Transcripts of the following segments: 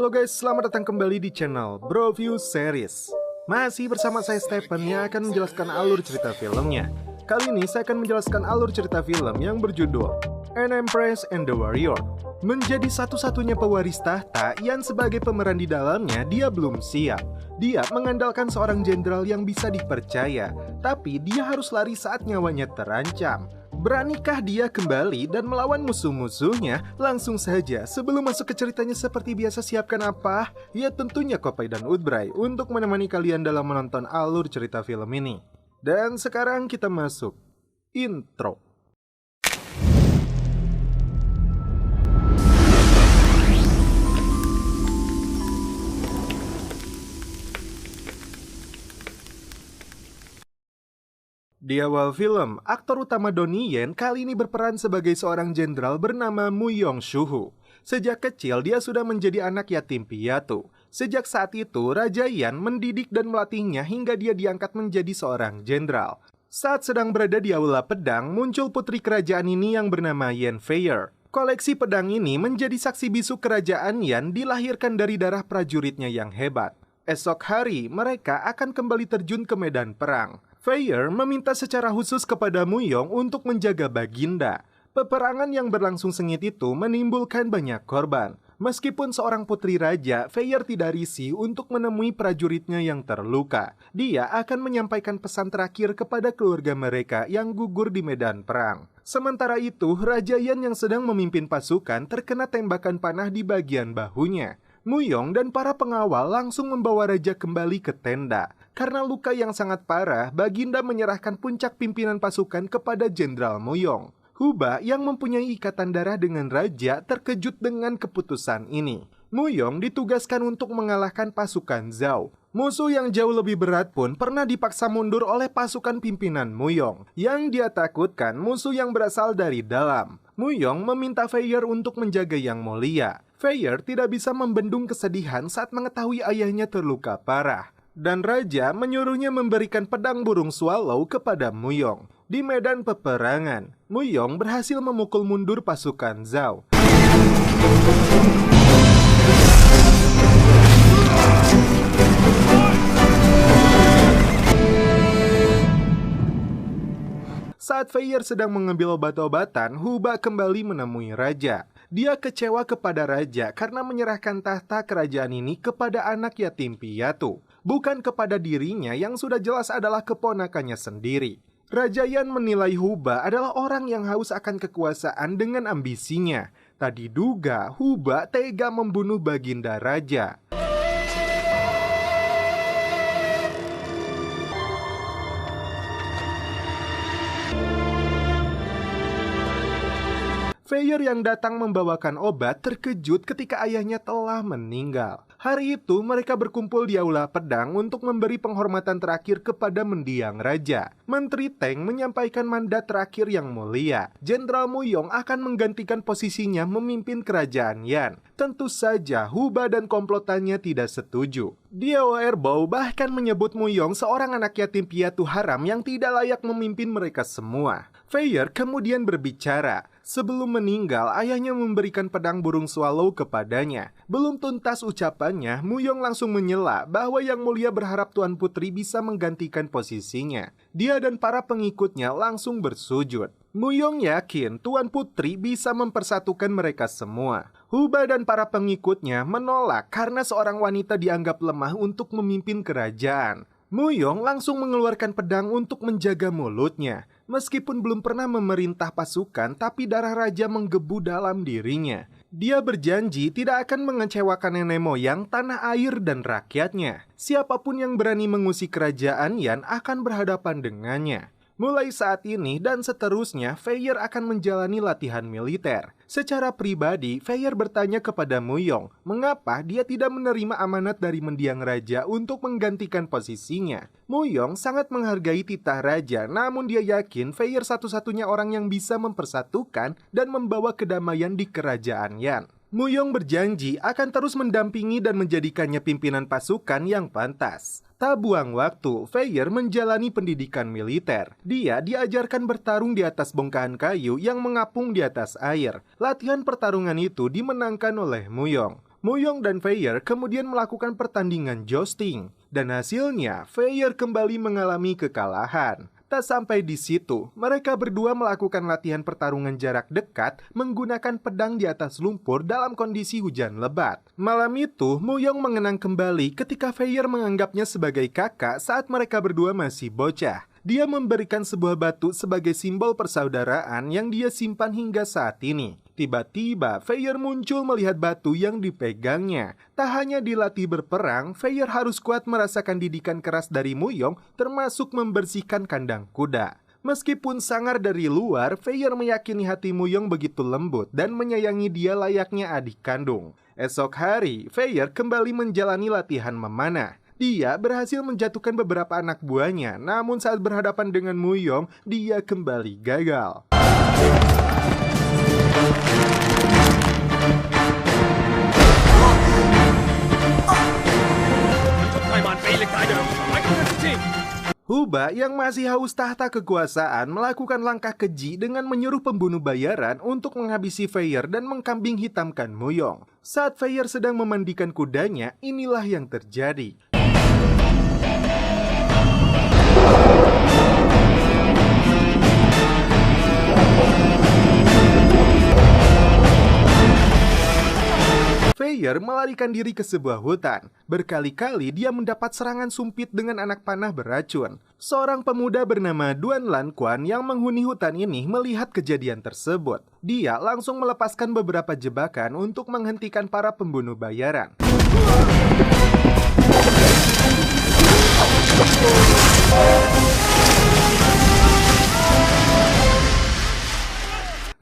Halo guys, selamat datang kembali di channel Broview Series. Masih bersama saya Stephen yang akan menjelaskan alur cerita filmnya. Kali ini saya akan menjelaskan alur cerita film yang berjudul An Empress and the Warrior. Menjadi satu-satunya pewaris tahta yang sebagai pemeran di dalamnya dia belum siap. Dia mengandalkan seorang jenderal yang bisa dipercaya, tapi dia harus lari saat nyawanya terancam. Beranikah dia kembali dan melawan musuh-musuhnya? Langsung saja, sebelum masuk ke ceritanya seperti biasa, siapkan apa? Ya tentunya Kopai dan Udbray untuk menemani kalian dalam menonton alur cerita film ini. Dan sekarang kita masuk intro. Di awal film, aktor utama Donnie Yen kali ini berperan sebagai seorang jenderal bernama Mu Yong-shuhu. Sejak kecil dia sudah menjadi anak yatim piatu. Sejak saat itu, Raja Yan mendidik dan melatihnya hingga dia diangkat menjadi seorang jenderal. Saat sedang berada di aula pedang, muncul putri kerajaan ini yang bernama Yen Feier. Koleksi pedang ini menjadi saksi bisu kerajaan Yan dilahirkan dari darah prajuritnya yang hebat. Esok hari, mereka akan kembali terjun ke medan perang. Feier meminta secara khusus kepada Mu Yong untuk menjaga Baginda. Peperangan yang berlangsung sengit itu menimbulkan banyak korban. Meskipun seorang putri raja, Feier tidak risih untuk menemui prajuritnya yang terluka. Dia akan menyampaikan pesan terakhir kepada keluarga mereka yang gugur di medan perang. Sementara itu, Raja Yan yang sedang memimpin pasukan terkena tembakan panah di bagian bahunya. Mu Yong dan para pengawal langsung membawa raja kembali ke tenda. Karena luka yang sangat parah, Baginda menyerahkan puncak pimpinan pasukan kepada Jenderal Mu Yong. Huba yang mempunyai ikatan darah dengan raja terkejut dengan keputusan ini. Mu Yong ditugaskan untuk mengalahkan pasukan Zhao. Musuh yang jauh lebih berat pun pernah dipaksa mundur oleh pasukan pimpinan Mu Yong. Yang dia takutkan musuh yang berasal dari dalam. Mu Yong meminta Feier untuk menjaga Yang Mulia. Feier tidak bisa membendung kesedihan saat mengetahui ayahnya terluka parah. Dan raja menyuruhnya memberikan pedang burung swallow kepada Mu Yong. Di medan peperangan, Mu Yong berhasil memukul mundur pasukan Zhao. Saat Feier sedang mengambil obat-obatan, Huba kembali menemui raja. Dia kecewa kepada raja karena menyerahkan tahta kerajaan ini kepada anak yatim piatu, bukan kepada dirinya yang sudah jelas adalah keponakannya sendiri. Raja Yan menilai Huba adalah orang yang haus akan kekuasaan dengan ambisinya. Tak diduga, Huba tega membunuh Baginda Raja. Feier yang datang membawakan obat terkejut ketika ayahnya telah meninggal. Hari itu mereka berkumpul di aula pedang untuk memberi penghormatan terakhir kepada mendiang raja. Menteri Teng menyampaikan mandat terakhir yang mulia. Jenderal Mu Yong akan menggantikan posisinya memimpin kerajaan Yan. Tentu saja Huba dan komplotannya tidak setuju. Diao Erbao bahkan menyebut Mu Yong seorang anak yatim piatu haram yang tidak layak memimpin mereka semua. Feier kemudian berbicara. Sebelum meninggal, ayahnya memberikan pedang burung swallow kepadanya. Belum tuntas ucapannya, Mu Yong langsung menyela bahwa Yang Mulia berharap Tuan Putri bisa menggantikan posisinya. Dia dan para pengikutnya langsung bersujud. Mu Yong yakin Tuan Putri bisa mempersatukan mereka semua. Huba dan para pengikutnya menolak karena seorang wanita dianggap lemah untuk memimpin kerajaan. Mu Yong langsung mengeluarkan pedang untuk menjaga mulutnya. Meskipun belum pernah memerintah pasukan, tapi darah raja menggebu dalam dirinya. Dia berjanji tidak akan mengecewakan nenek moyang, tanah air, dan rakyatnya. Siapapun yang berani mengusik kerajaan Yan akan berhadapan dengannya. Mulai saat ini dan seterusnya, Feier akan menjalani latihan militer. Secara pribadi, Feier bertanya kepada Mu Yong, mengapa dia tidak menerima amanat dari mendiang raja untuk menggantikan posisinya. Mu Yong sangat menghargai titah raja, namun dia yakin Feier satu-satunya orang yang bisa mempersatukan dan membawa kedamaian di kerajaan Yan. Mu Yong berjanji akan terus mendampingi dan menjadikannya pimpinan pasukan yang pantas. Tak buang waktu, Feier menjalani pendidikan militer. Dia diajarkan bertarung di atas bongkahan kayu yang mengapung di atas air. Latihan pertarungan itu dimenangkan oleh Mu Yong. Muyong dan Feier kemudian melakukan pertandingan jousting, dan hasilnya Feier kembali mengalami kekalahan. Tak sampai di situ, mereka berdua melakukan latihan pertarungan jarak dekat menggunakan pedang di atas lumpur dalam kondisi hujan lebat. Malam itu, Muyong mengenang kembali ketika Feier menganggapnya sebagai kakak saat mereka berdua masih bocah. Dia memberikan sebuah batu sebagai simbol persaudaraan yang dia simpan hingga saat ini. Tiba-tiba, Feier muncul melihat batu yang dipegangnya. Tak hanya dilatih berperang, Feier harus kuat merasakan didikan keras dari Muyong, termasuk membersihkan kandang kuda. Meskipun sangar dari luar, Feier meyakini hati Muyong begitu lembut dan menyayangi dia layaknya adik kandung. Esok hari, Feier kembali menjalani latihan memanah. Dia berhasil menjatuhkan beberapa anak buahnya, namun saat berhadapan dengan Muyong, dia kembali gagal. Huba yang masih haus tahta kekuasaan melakukan langkah keji dengan menyuruh pembunuh bayaran untuk menghabisi Feier dan mengkambing hitamkan Muyong. Saat Feier sedang memandikan kudanya, inilah yang terjadi. Feier melarikan diri ke sebuah hutan. Berkali-kali dia mendapat serangan sumpit dengan anak panah beracun. Seorang pemuda bernama Duan Lan Quan yang menghuni hutan ini melihat kejadian tersebut. Dia langsung melepaskan beberapa jebakan untuk menghentikan para pembunuh bayaran.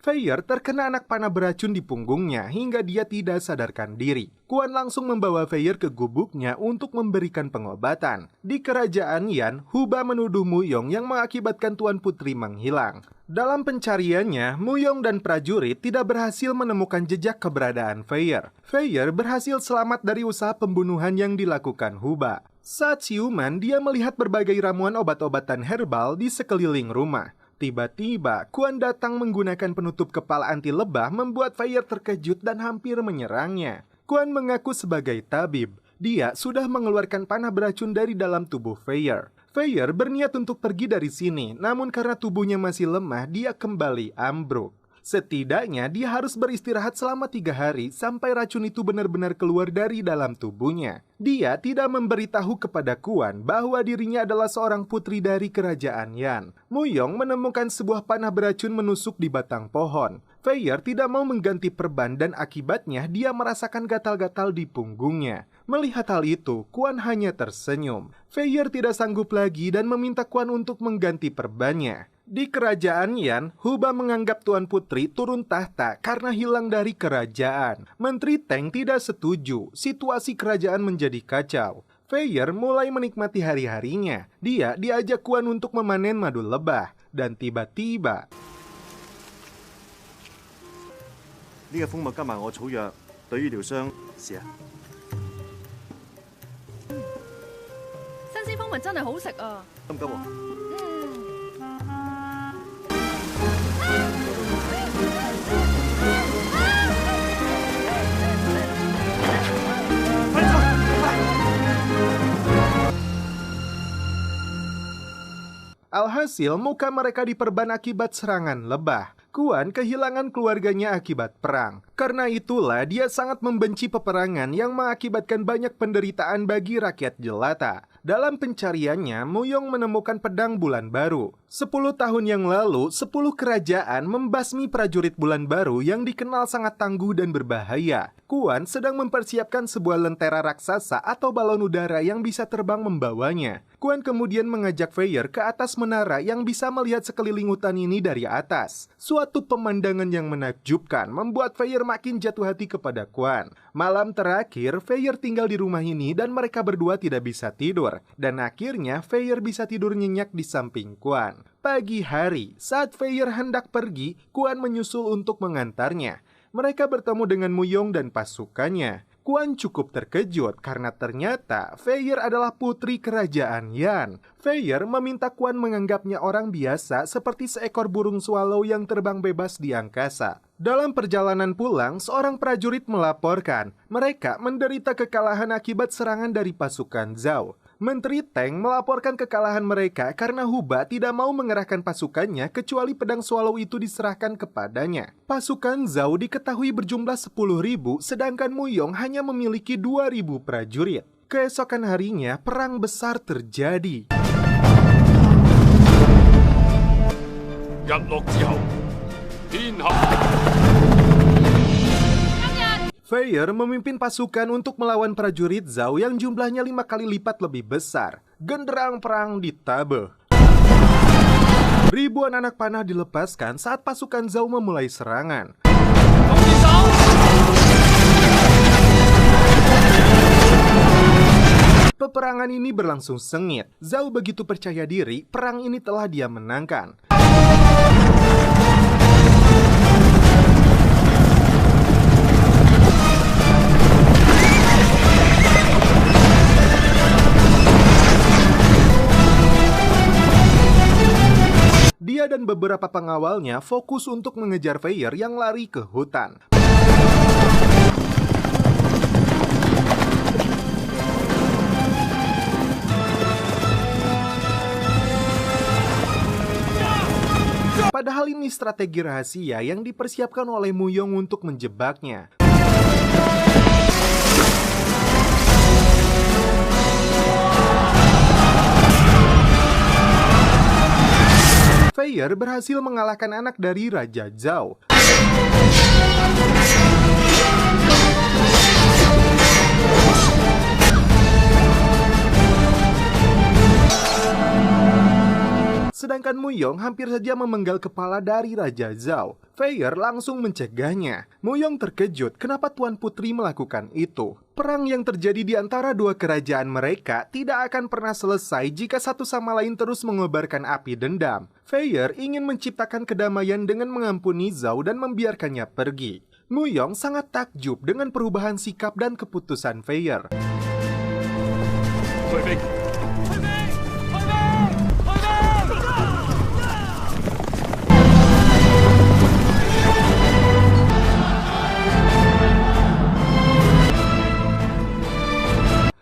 Feier terkena anak panah beracun di punggungnya hingga dia tidak sadarkan diri. Quan langsung membawa Feier ke gubuknya untuk memberikan pengobatan. Di kerajaan Yan, Huba menuduh Muyong yang mengakibatkan Tuan Putri menghilang. Dalam pencariannya, Muyong dan prajurit tidak berhasil menemukan jejak keberadaan Feier. Feier berhasil selamat dari usaha pembunuhan yang dilakukan Huba. Saat siuman, dia melihat berbagai ramuan obat-obatan herbal di sekeliling rumah. Tiba-tiba, Quan datang menggunakan penutup kepala anti lebah membuat Feier terkejut dan hampir menyerangnya. Quan mengaku sebagai tabib. Dia sudah mengeluarkan panah beracun dari dalam tubuh Feier. Feier berniat untuk pergi dari sini, namun karena tubuhnya masih lemah, dia kembali ambruk. Setidaknya dia harus beristirahat selama 3 hari sampai racun itu benar-benar keluar dari dalam tubuhnya. Dia tidak memberitahu kepada Quan bahwa dirinya adalah seorang putri dari kerajaan Yan. Muyong menemukan sebuah panah beracun menusuk di batang pohon. Feier tidak mau mengganti perban dan akibatnya dia merasakan gatal-gatal di punggungnya. Melihat hal itu, Quan hanya tersenyum. Feier tidak sanggup lagi dan meminta Quan untuk mengganti perbannya. Di kerajaan Yan, Huba menganggap Tuan Putri turun tahta karena hilang dari kerajaan. Menteri Teng tidak setuju, situasi kerajaan menjadi kacau. Feier mulai menikmati hari-harinya. Dia diajak Quan untuk memanen madu lebah. Dan tiba-tiba... 呢個蜂蜜加埋我草藥，對於療傷試下。新鮮蜂蜜真係好食啊！急唔急喎？快啲走！快！ Alhasil, muka mereka diperban akibat serangan lebah. Quan kehilangan keluarganya akibat perang. Karena itulah dia sangat membenci peperangan yang mengakibatkan banyak penderitaan bagi rakyat jelata. Dalam pencariannya, Muyong menemukan pedang bulan baru. 10 tahun yang lalu, 10 kerajaan membasmi prajurit bulan baru yang dikenal sangat tangguh dan berbahaya. Quan sedang mempersiapkan sebuah lentera raksasa atau balon udara yang bisa terbang membawanya. Quan kemudian mengajak Feier ke atas menara yang bisa melihat sekeliling hutan ini dari atas. Suatu pemandangan yang menakjubkan membuat Feier makin jatuh hati kepada Quan. Malam terakhir, Feier tinggal di rumah ini dan mereka berdua tidak bisa tidur. Dan akhirnya Feier bisa tidur nyenyak di samping Quan. Pagi hari, saat Feier hendak pergi, Quan menyusul untuk mengantarnya. Mereka bertemu dengan Muyong dan pasukannya. Kuan cukup terkejut karena ternyata Feier adalah putri kerajaan Yan. Feier meminta Kuan menganggapnya orang biasa seperti seekor burung swallow yang terbang bebas di angkasa. Dalam perjalanan pulang, seorang prajurit melaporkan mereka menderita kekalahan akibat serangan dari pasukan Zhao. Menteri Teng melaporkan kekalahan mereka karena Huba tidak mau mengerahkan pasukannya kecuali pedang swallow itu diserahkan kepadanya. Pasukan Zhao diketahui berjumlah 10.000, sedangkan Muyong hanya memiliki 2.000 prajurit. Keesokan harinya, perang besar terjadi. Feier memimpin pasukan untuk melawan prajurit Zhao yang jumlahnya 5 kali lipat lebih besar. Genderang perang ditabeh. Ribuan anak panah dilepaskan saat pasukan Zhao memulai serangan. Peperangan ini berlangsung sengit. Zhao begitu percaya diri, perang ini telah dia menangkan. Dia dan beberapa pengawalnya fokus untuk mengejar Feier yang lari ke hutan. Padahal ini strategi rahasia yang dipersiapkan oleh Muyong untuk menjebaknya. Feier berhasil mengalahkan anak dari Raja Zhao. Sedangkan Muyong hampir saja memenggal kepala dari Raja Zhao. Feier langsung mencegahnya. Muyong terkejut kenapa Tuan Putri melakukan itu. Perang yang terjadi di antara dua kerajaan mereka tidak akan pernah selesai jika satu sama lain terus mengobarkan api dendam. Feier ingin menciptakan kedamaian dengan mengampuni Zhao dan membiarkannya pergi. Muyong sangat takjub dengan perubahan sikap dan keputusan Feier.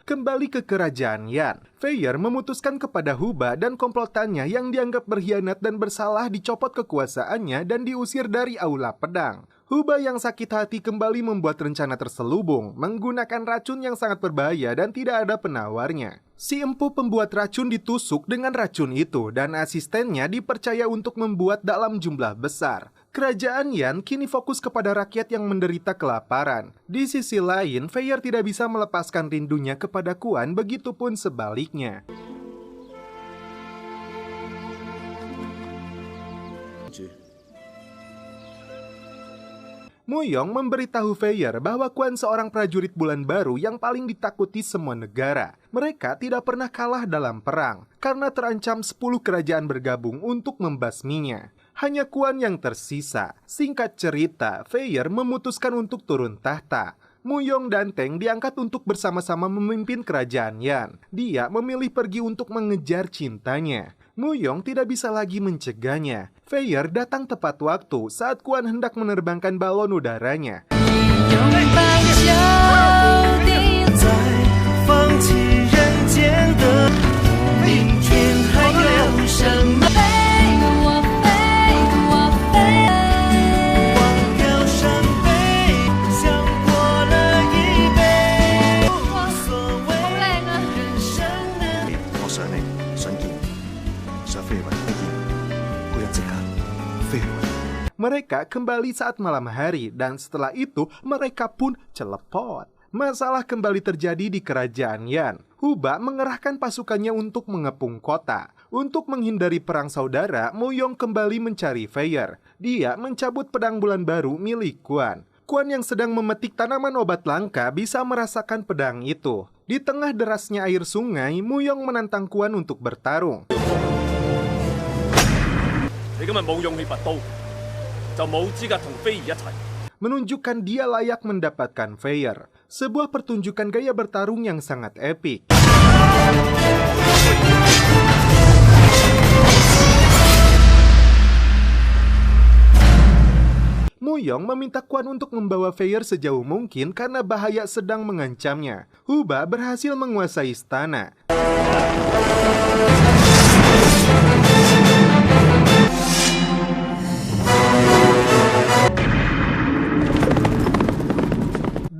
Kembali ke kerajaan Yan, Feier memutuskan kepada Huba dan komplotannya yang dianggap berkhianat dan bersalah dicopot kekuasaannya dan diusir dari aula pedang. Huba yang sakit hati kembali membuat rencana terselubung, menggunakan racun yang sangat berbahaya dan tidak ada penawarnya. Si empu pembuat racun ditusuk dengan racun itu dan asistennya dipercaya untuk membuat dalam jumlah besar. Kerajaan Yan kini fokus kepada rakyat yang menderita kelaparan. Di sisi lain, Feier tidak bisa melepaskan rindunya kepada Kuan, begitupun sebaliknya. Muyong memberitahu Feier bahwa Kuan seorang prajurit bulan baru yang paling ditakuti semua negara. Mereka tidak pernah kalah dalam perang, karena terancam 10 kerajaan bergabung untuk membasminya. Hanya Kuan yang tersisa. Singkat cerita, Feier memutuskan untuk turun tahta. Muyong dan Teng diangkat untuk bersama-sama memimpin kerajaan Yan. Dia memilih pergi untuk mengejar cintanya. Muyong tidak bisa lagi mencegahnya. Feier datang tepat waktu saat Kuan hendak menerbangkan balon udaranya. Mereka kembali saat malam hari dan setelah itu mereka pun celepot. Masalah kembali terjadi di kerajaan Yan. Huba mengerahkan pasukannya untuk mengepung kota. Untuk menghindari perang saudara, Muyong kembali mencari Feier. Dia mencabut pedang bulan baru milik Kuan. Kuan yang sedang memetik tanaman obat langka bisa merasakan pedang itu. Di tengah derasnya air sungai, Muyong menantang Kuan untuk bertarung. menunjukkan dia layak mendapatkan Fire. Sebuah pertunjukan gaya bertarung yang sangat epik. Muyong meminta Quan untuk membawa Fire sejauh mungkin karena bahaya sedang mengancamnya. Huba berhasil menguasai istana.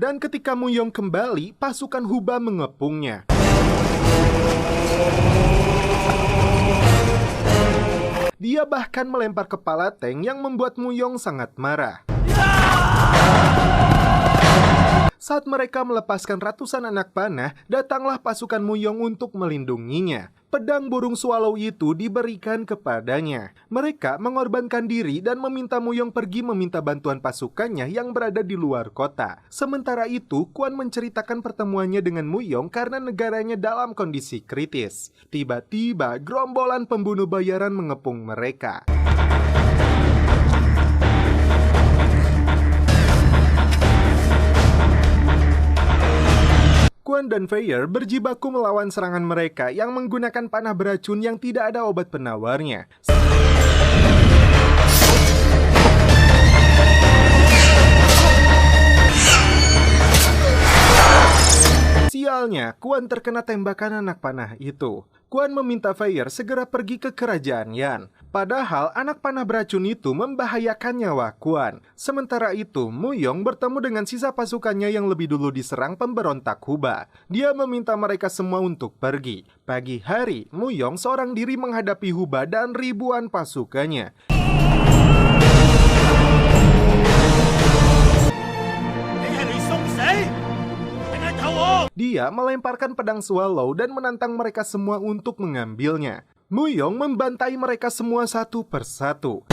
Dan ketika Muyong kembali, pasukan Huba mengepungnya. Dia bahkan melempar kepala tank yang membuat Muyong sangat marah. Saat mereka melepaskan ratusan anak panah, datanglah pasukan Muyong untuk melindunginya. Pedang burung swallow itu diberikan kepadanya. Mereka mengorbankan diri dan meminta Muyong pergi meminta bantuan pasukannya yang berada di luar kota. Sementara itu, Quan menceritakan pertemuannya dengan Muyong karena negaranya dalam kondisi kritis. Tiba-tiba, gerombolan pembunuh bayaran mengepung mereka. Quan dan Fire berjibaku melawan serangan mereka yang menggunakan panah beracun yang tidak ada obat penawarnya. Sialnya, Quan terkena tembakan anak panah itu. Quan meminta Fire segera pergi ke kerajaan Yan. Padahal anak panah beracun itu membahayakan nyawa Quan. Sementara itu, Muyong bertemu dengan sisa pasukannya yang lebih dulu diserang pemberontak Huba. Dia meminta mereka semua untuk pergi. Pagi hari, Muyong seorang diri menghadapi Huba dan ribuan pasukannya. Dia melemparkan pedang swallow dan menantang mereka semua untuk mengambilnya. Muyong membantai mereka semua satu persatu.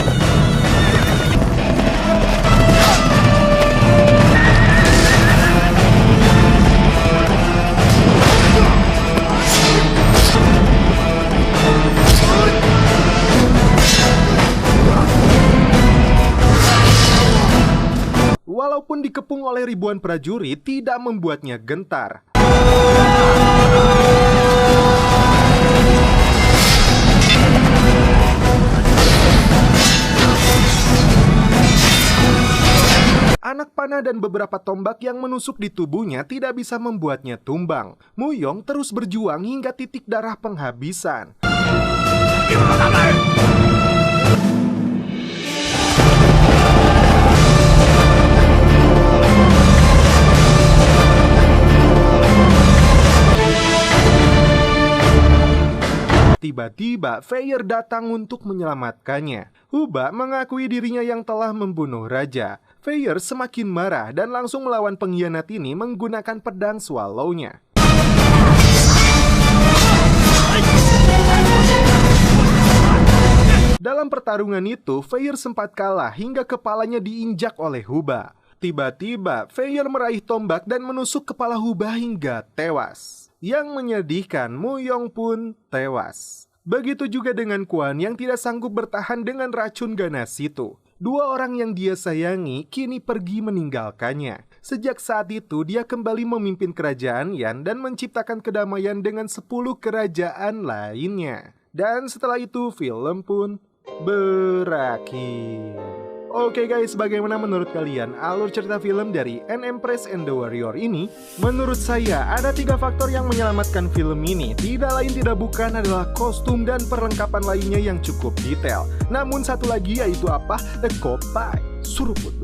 Walaupun dikepung oleh ribuan prajurit, tidak membuatnya gentar. Anak panah dan beberapa tombak yang menusuk di tubuhnya tidak bisa membuatnya tumbang. Muyong terus berjuang hingga titik darah penghabisan. Tiba-tiba, Fire datang untuk menyelamatkannya. Huba mengakui dirinya yang telah membunuh raja. Fire semakin marah dan langsung melawan pengkhianat ini menggunakan pedang swallow-nya. Dalam pertarungan itu, Fire sempat kalah hingga kepalanya diinjak oleh Huba. Tiba-tiba, Fire meraih tombak dan menusuk kepala Huba hingga tewas. Yang menyedihkan, Muyong pun tewas. Begitu juga dengan Quan yang tidak sanggup bertahan dengan racun ganas itu. Dua orang yang dia sayangi kini pergi meninggalkannya. Sejak saat itu dia kembali memimpin kerajaan Yan dan menciptakan kedamaian dengan 10 kerajaan lainnya. Dan setelah itu film pun berakhir. Oke guys, bagaimana menurut kalian alur cerita film dari An Empress and the Warrior ini? Menurut saya, ada 3 faktor yang menyelamatkan film ini. Tidak lain tidak bukan adalah kostum dan perlengkapan lainnya yang cukup detail. Namun satu lagi yaitu apa? The Kopai Suruput.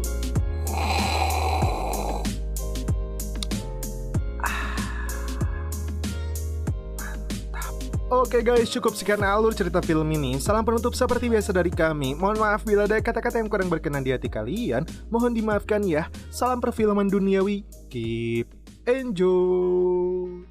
Oke guys, cukup sekian alur cerita film ini. Salam penutup seperti biasa dari kami. Mohon maaf bila ada kata-kata yang kurang berkenan di hati kalian. Mohon dimaafkan ya. Salam perfilman duniawi. Keep enjoy.